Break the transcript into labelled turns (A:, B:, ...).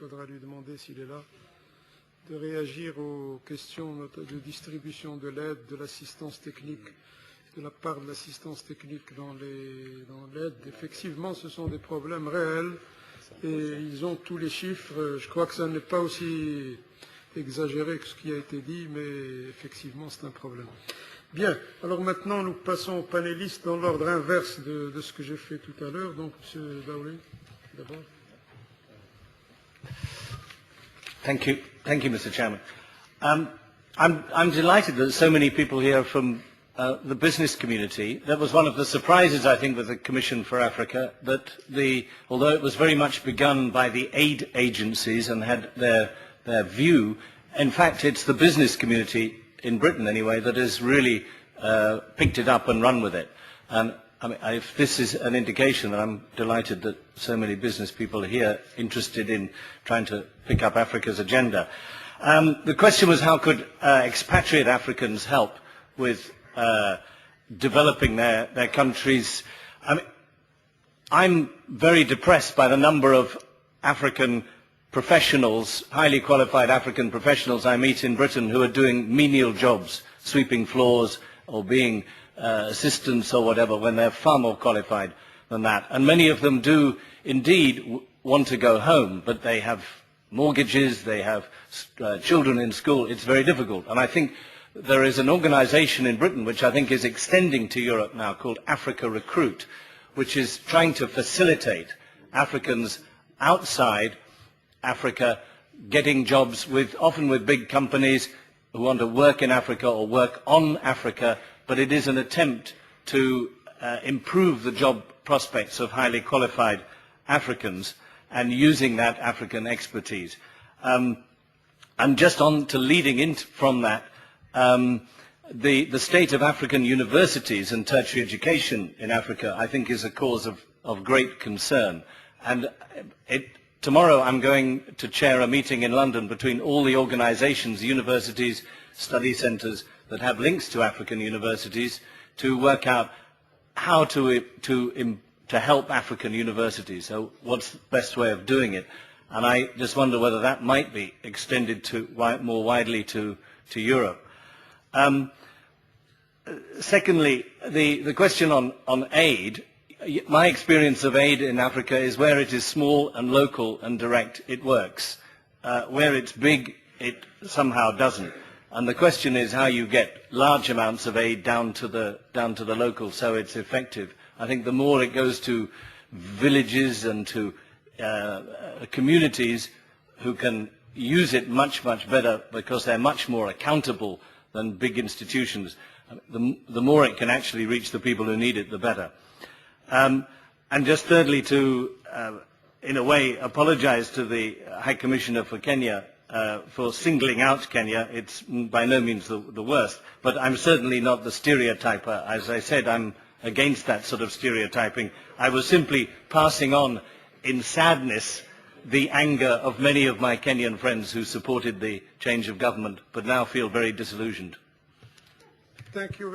A: faudra lui demander s'il est là, de réagir aux questions de distribution de l'aide, de l'assistance technique, de la part de l'assistance technique dans l'aide. Effectivement, ce sont des problèmes réels et ils ont tous les chiffres. Je crois que ça n'est pas aussi exagéré que ce qui a été dit, mais effectivement, c'est un problème. Bien, alors maintenant, nous passons aux panélistes dans l'ordre inverse de ce que j'ai fait tout à l'heure. Donc, M. Bowley, d'abord.
B: Thank you, Mr. Chairman. I'm delighted that so many people here are from the business community. That was one of the surprises, I think, with the Commission for Africa, that although it was very much begun by the aid agencies and had their view, in fact, it's the business community, in Britain anyway, that has really picked it up and run with it. And if this is an indication, that I'm delighted that so many business people are here interested in trying to pick up Africa's agenda. The question was, how could expatriate Africans help with developing their countries? I'm very depressed by the number of African professionals, highly qualified African professionals I meet in Britain who are doing menial jobs, sweeping floors or being assistants or whatever, when they're far more qualified than that. And many of them do indeed want to go home, but they have mortgages, they have children in school. It's very difficult. And I think there is an organization in Britain which I think is extending to Europe now called Africa Recruit, which is trying to facilitate Africans outside Africa getting jobs often with big companies who want to work in Africa or work on Africa, but it is an attempt to improve the job prospects of highly qualified Africans and using that African expertise. And just on to leading in from that, the state of African universities and tertiary education in Africa, I think, is a cause of great concern. And tomorrow I'm going to chair a meeting in London between all the organizations, universities, study centers that have links to African universities to work out how to help African universities. So what's the best way of doing it? And I just wonder whether that might be extended more widely to Europe. Secondly, the question on aid. My experience of aid in Africa is where it is small and local and direct, it works. Where it's big, it somehow doesn't. And the question is how you get large amounts of aid down to the local so it's effective. I think the more it goes to villages and to communities who can use it much, much better because they're much more accountable than big institutions, the more it can actually reach the people who need it, the better. And just thirdly, to, in a way, apologize to the High Commissioner for Kenya for singling out Kenya. It's by no means the worst, but I'm certainly not the stereotyper. As I said, I'm against that sort of stereotyping. I was simply passing on, in sadness, the anger of many of my Kenyan friends who supported the change of government, but now feel very disillusioned.
A: Thank you.